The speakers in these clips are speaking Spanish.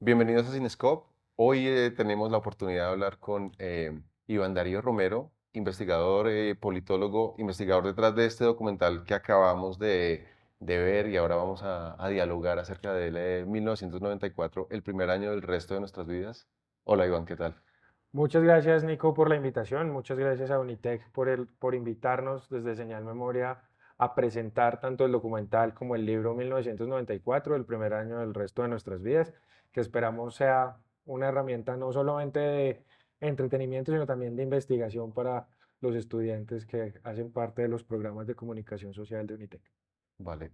Bienvenidos a Cinescope. Hoy tenemos la oportunidad de hablar con Iván Darío Romero, investigador, politólogo, investigador detrás de este documental que acabamos de ver y ahora vamos a dialogar acerca de 1994, el primer año del resto de nuestras vidas. Hola Iván, ¿qué tal? Muchas gracias, Nico, por la invitación. Muchas gracias a Unitec por invitarnos desde Señal Memoria a presentar tanto el documental como el libro 1994, el primer año del resto de nuestras vidas, que esperamos sea una herramienta no solamente de entretenimiento, sino también de investigación para los estudiantes que hacen parte de los programas de comunicación social de Unitec. Vale.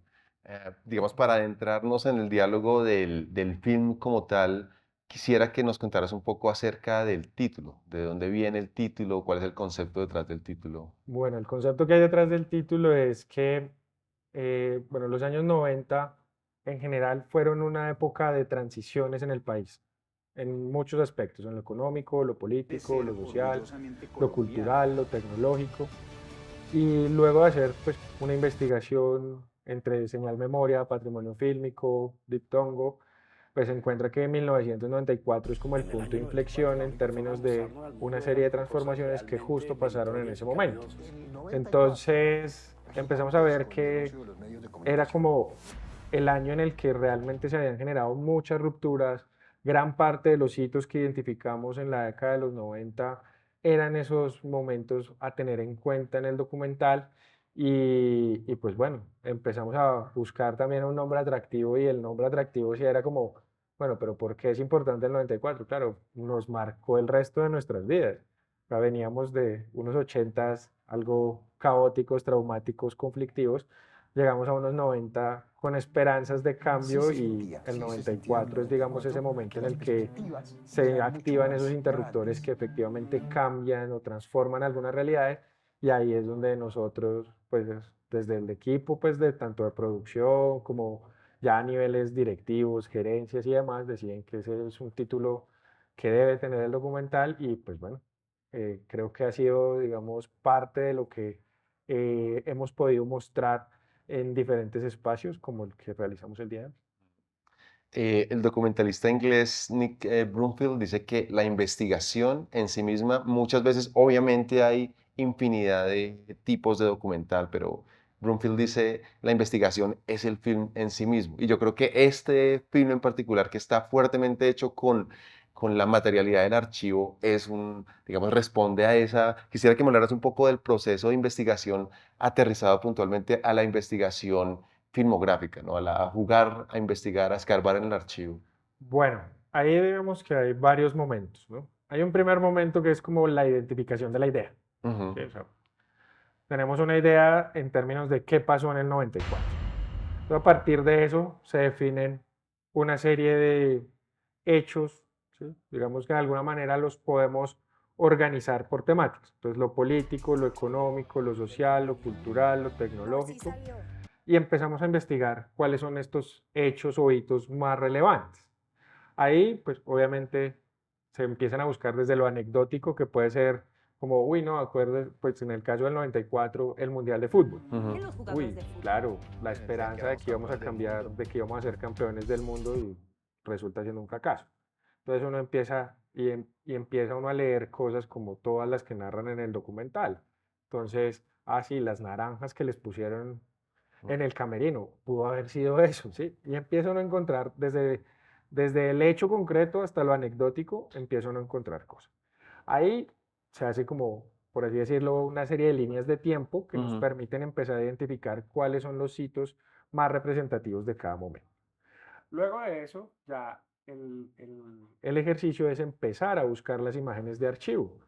Digamos, para adentrarnos en el diálogo del film como tal, quisiera que nos contaras un poco acerca del título, de dónde viene el título, cuál es el concepto detrás del título. Bueno, el concepto que hay detrás del título es que, bueno, los años 90 en general fueron una época de transiciones en el país, en muchos aspectos, en lo económico, lo De político, ser lo social, orgullosamente lo colombiano. cultural, lo tecnológico. Y luego de hacer pues, una investigación entre Señal Memoria, Patrimonio Fílmico, Diptongo, pues se encuentra que 1994 es como el En el punto de año 94 inflexión la en única forma de términos de mostrarnos al una mundo serie eran de con cosas transformaciones que realmente justo pasaron en ese mentorias y momento. calidosas. En el 94, Entonces en el empezamos a ver contexto del que negocio de los medios de era comunicación. como el año en el que realmente se habían generado muchas rupturas. Gran parte de los hitos que identificamos en la década de los 90 eran esos momentos a tener en cuenta en el documental. Y pues bueno, empezamos a buscar también un nombre atractivo y el nombre atractivo sí era como, bueno, pero ¿por qué es importante el 94? Claro, nos marcó el resto de nuestras vidas. Ya veníamos de unos ochentas algo caóticos, traumáticos, conflictivos. Llegamos a unos 90 con esperanzas de cambio y el Sí se 94 sentía en el es, digamos, ese 94 momento que en las el que perspectivas se eran mucho activan esos más interruptores grandes. que efectivamente cambian o transforman algunas realidades y ahí es donde nosotros, pues desde el equipo, pues de tanto de producción como ya a niveles directivos, gerencias y demás, deciden que ese es un título que debe tener el documental y pues bueno, creo que ha sido, digamos, parte de lo que hemos podido mostrar en diferentes espacios como el que realizamos el día de hoy. El documentalista inglés Nick Broomfield dice que la investigación en sí misma, muchas veces, obviamente hay infinidad de tipos de documental, pero Broomfield dice la investigación es el film en sí mismo. Y yo creo que este film en particular, que está fuertemente hecho con la materialidad del archivo, es digamos, responde a esa. Quisiera que me hablaras un poco del proceso de investigación aterrizado puntualmente a la investigación filmográfica, ¿no? A jugar, a investigar, a escarbar en el archivo. Bueno, ahí digamos que hay varios momentos, ¿no? Hay un primer momento que es como la identificación de la idea. ¿Sí? Ujú. O sea, tenemos una idea en términos de qué pasó en el 94. Entonces, a partir de eso se definen una serie de hechos, ¿sí? Digamos que de alguna manera los podemos organizar por temáticas. Entonces, lo político, lo económico, lo social, lo cultural, lo tecnológico, y empezamos a investigar cuáles son estos hechos o hitos más relevantes. Ahí, pues obviamente se empiezan a buscar desde lo anecdótico, que puede ser como, uy, no, acuerdo, pues en el caso del 94, el Mundial de Fútbol. Ujú. Uy, claro, la esperanza de que íbamos a cambiar, de que íbamos a ser campeones del mundo y resulta siendo un fracaso. Entonces uno empieza y empieza uno a leer cosas como todas las que narran en el documental. Entonces, ah, sí, las naranjas que les pusieron en el camerino, pudo haber sido eso, ¿sí? Y empieza uno a encontrar desde el hecho concreto hasta lo anecdótico, empieza uno a encontrar cosas. Ahí se hace como, por así decirlo, una serie de líneas de tiempo que nos Ujú. permiten empezar a identificar cuáles son los hitos más representativos de cada momento. Luego de eso, ya el ejercicio es empezar a buscar las imágenes de archivo,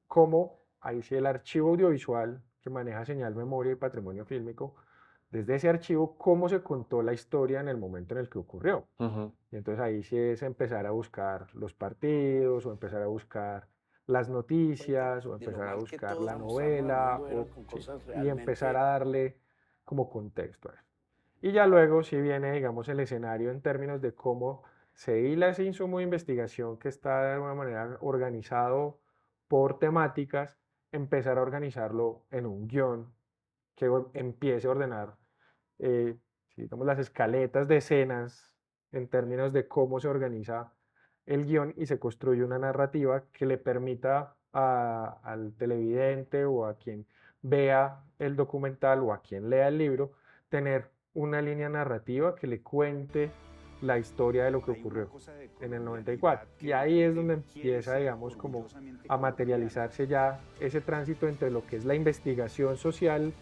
como ahí sí el archivo audiovisual que maneja señal, memoria y patrimonio fílmico, desde ese archivo, cómo se contó la historia en el momento en el que ocurrió. Ujú. Y entonces ahí sí es empezar a buscar los partidos o empezar a buscar las noticias o De lo empezar a mal que buscar todo la era mostrarnos al novela mundo eran o, con sí, cosas y empezar realmente. a darle como contexto a eso. Y ya luego si viene, digamos, el escenario en términos de cómo se hila ese insumo de investigación que está de alguna manera organizado por temáticas, empezar a organizarlo en un guión que empiece a ordenar, sí, digamos, las escaletas de escenas en términos de cómo se organiza el guión y se construye una narrativa que le permita al televidente o a quien vea el documental o a quien lea el libro tener una línea narrativa que le cuente la historia de lo que ocurrió en el 94. Y ahí es donde empieza, digamos, como a materializarse ya ese tránsito entre lo que es la investigación social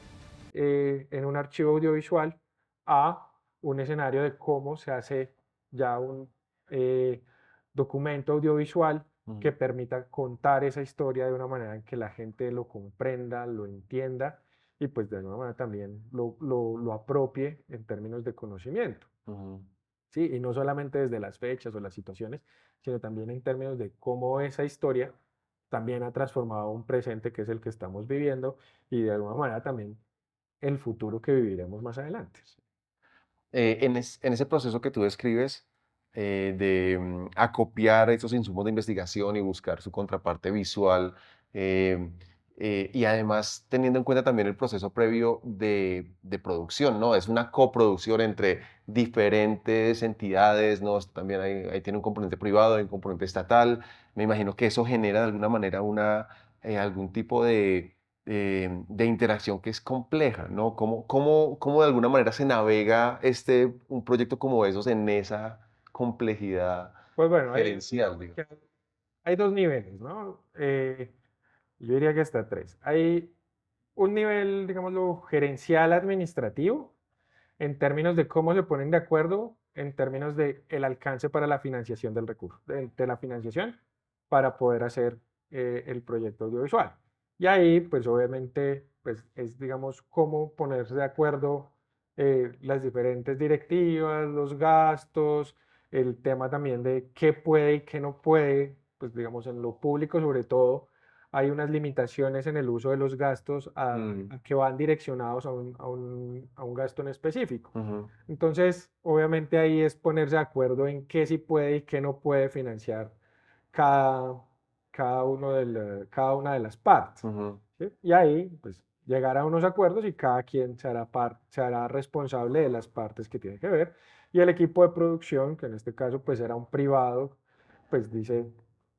en un archivo audiovisual a un escenario de cómo se hace ya un eh, documento audiovisual que permita contar esa historia de una manera en que la gente lo comprenda, lo entienda y pues de alguna manera también lo apropie en términos de conocimiento. Ujú. ¿Sí? Y no solamente desde las fechas o las situaciones, sino también en términos de cómo esa historia también ha transformado un presente que es el que estamos viviendo y de alguna manera también el futuro que viviremos más adelante. En ese proceso que tú describes, acopiar esos insumos de investigación y buscar su contraparte visual, eh, y además teniendo en cuenta también el proceso previo de producción, ¿no? Es una coproducción entre diferentes entidades, ¿no? Esto también ahí tiene un componente privado, hay un componente estatal. Me imagino que eso genera de alguna manera algún tipo de interacción que es compleja, ¿no? ¿Cómo de alguna manera se navega un proyecto como esos en esa complejidad Pues bueno, gerencial, digamos digo? que hay dos niveles, ¿no? Yo diría que hasta tres. Hay un nivel, digámoslo, gerencial administrativo, en términos de cómo se ponen de acuerdo, en términos de el alcance para la financiación del recurso, de la financiación para poder hacer el proyecto audiovisual. Y ahí, pues obviamente, pues es, digamos, cómo ponerse de acuerdo las diferentes directivas, los gastos, el tema también de qué puede y qué no puede, pues digamos, en lo público sobre todo hay unas limitaciones en el uso de los gastos Mm, a que van direccionados a un gasto en específico. ujú, Entonces, obviamente ahí es ponerse de acuerdo en qué sí puede y qué no puede financiar cada, cada una de las partes. ujú, ¿Sí? Y ahí, pues, llegar a unos acuerdos y cada quien se hará responsable de las partes que tiene que ver. Y el equipo de producción, que en este caso, pues, era un privado, pues dice,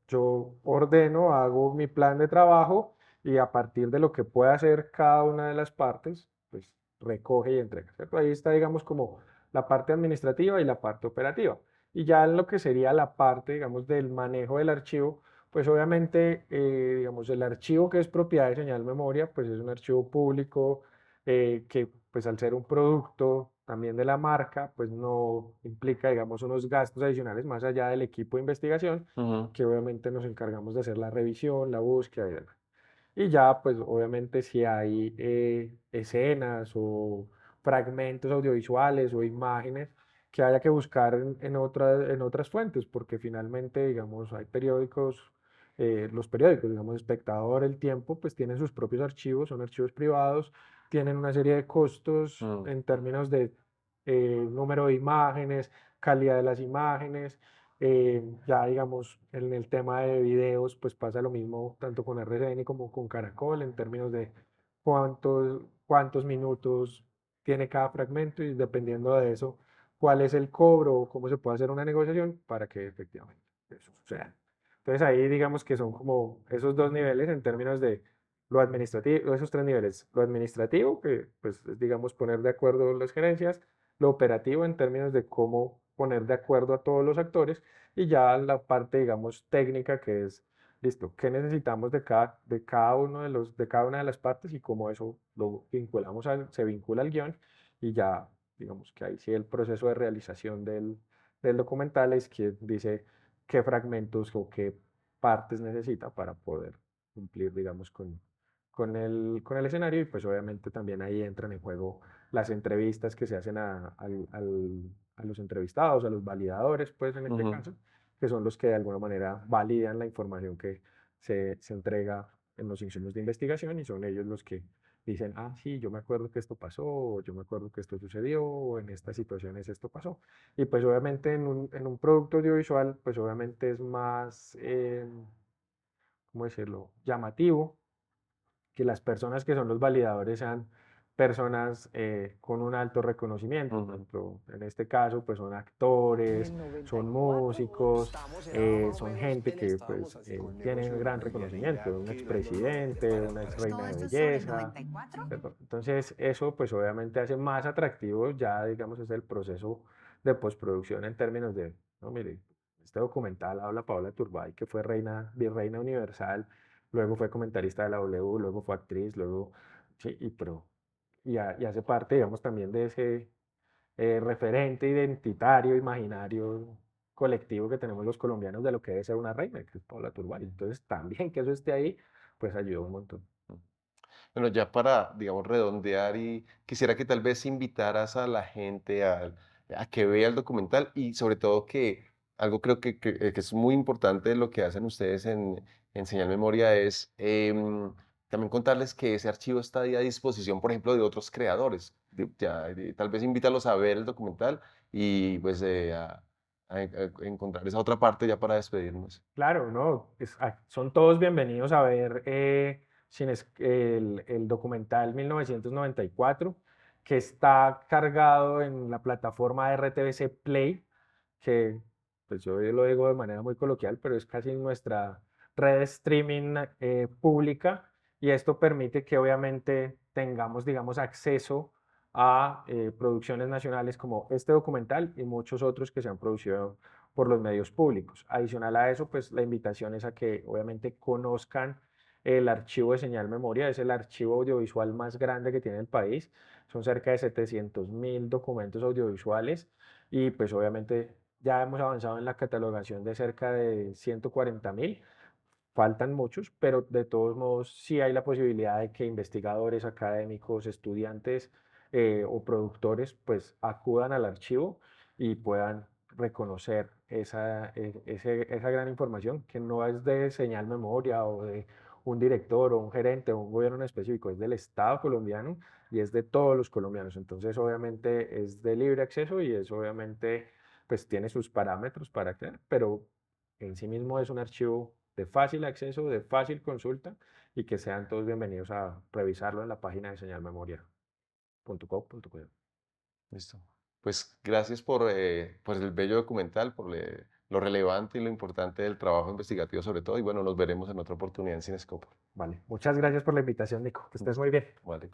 yo ordeno, hago mi plan de trabajo y a partir de lo que pueda hacer cada una de las partes, pues, recoge y entrega, ¿cierto? Ahí está, digamos, como la parte administrativa y la parte operativa. Y ya en lo que sería la parte, digamos, del manejo del archivo, pues obviamente, digamos, el archivo que es propiedad de señal memoria, pues es un archivo público que, pues al ser un producto también de la marca, pues no implica, digamos, unos gastos adicionales más allá del equipo de investigación, ujú, que obviamente nos encargamos de hacer la revisión, la búsqueda y demás. Y ya, pues obviamente si hay escenas o fragmentos audiovisuales o imágenes que haya que buscar en otras fuentes, porque finalmente, digamos, hay periódicos, los periódicos, digamos, Espectador, El Tiempo, pues tienen sus propios archivos, son archivos privados, tienen una serie de costos mm, en términos de número de imágenes, calidad de las imágenes. Ya digamos, en el tema de videos, pues pasa lo mismo tanto con RCN como con Caracol en términos de cuántos minutos tiene cada fragmento y dependiendo de eso, cuál es el cobro o cómo se puede hacer una negociación para que efectivamente eso suceda. Entonces ahí digamos que son como esos dos niveles en términos de lo administrativo, esos tres niveles, lo administrativo, que pues es, digamos poner de acuerdo las gerencias, lo operativo en términos de cómo poner de acuerdo a todos los actores y ya la parte, digamos, técnica que es, listo, qué necesitamos de cada uno de cada una de las partes y cómo eso lo vinculamos se vincula al guión y ya, digamos, que ahí sí el proceso de realización del documental es que dice qué fragmentos o qué partes necesita para poder cumplir, digamos, con el escenario y pues obviamente también ahí entran en juego las entrevistas que se hacen a los entrevistados, a los validadores, pues en este ujú. caso, que son los que de alguna manera validan la información que se entrega en los insumos de investigación y son ellos los que dicen, ah, sí, yo me acuerdo que esto pasó, o yo me acuerdo que esto sucedió, o en estas situaciones esto pasó. Y pues obviamente en un producto audiovisual, pues obviamente es más, ¿cómo decirlo?, llamativo que las personas que son los validadores sean personas con un alto reconocimiento. Por Ujú. ejemplo, en este caso, pues son actores, En son 94 músicos, estamos en el más o son menos gente en que estábamos pues así con tiene negocio gran inmobiliaria reconocimiento, un que no, no, no, expresidente, una ex para reina Todo de esto es sobre el belleza. 94. Entonces, eso pues obviamente hace más atractivo ya, digamos, es el proceso de postproducción en términos de, no, mire, este documental habla Paola Turbay, que fue reina, virreina universal, luego fue comentarista de la W, luego fue actriz, luego, sí, y hace parte, digamos, también de ese referente identitario, imaginario, colectivo que tenemos los colombianos de lo que debe ser una reina, que es Paola Turbay. Entonces, también que eso esté ahí, pues ayuda un montón. Bueno, ya para, digamos, redondear y quisiera que tal vez invitaras a la gente a que vea el documental y sobre todo que algo creo que es muy importante de lo que hacen ustedes en Señal Memoria es también contarles que ese archivo está ahí a disposición, por ejemplo, de otros creadores. Tal vez invítalos a ver el documental y pues a encontrar esa otra parte ya para despedirnos. Claro, no, son todos bienvenidos a ver el documental 1994, que está cargado en la plataforma RTBC Play, que pues yo lo digo de manera muy coloquial, pero es casi nuestra red de streaming pública, y esto permite que obviamente tengamos, digamos, acceso a producciones nacionales como este documental y muchos otros que se han producido por los medios públicos. Adicional a eso, pues la invitación es a que obviamente conozcan el archivo de Señal Memoria, es el archivo audiovisual más grande que tiene el país, son cerca de 700.000 documentos audiovisuales, y pues obviamente ya hemos avanzado en la catalogación de cerca de 140.000. Faltan muchos, pero de todos modos sí hay la posibilidad de que investigadores, académicos, estudiantes o productores pues acudan al archivo y puedan reconocer esa gran información que no es de Señal Memoria o de un director o un gerente o un gobierno en específico, es del Estado colombiano y es de todos los colombianos. Entonces obviamente es de libre acceso y es obviamente pues tiene sus parámetros para crear, pero en sí mismo es un archivo de fácil acceso, de fácil consulta, y que sean todos bienvenidos a revisarlo en la página de señalmemoria.co.co. Listo. Pues gracias por el bello documental, lo relevante y lo importante del trabajo investigativo sobre todo. Y bueno, nos veremos en otra oportunidad en Cinescope. Vale, muchas gracias por la invitación, Nico. Que estés muy bien. Vale.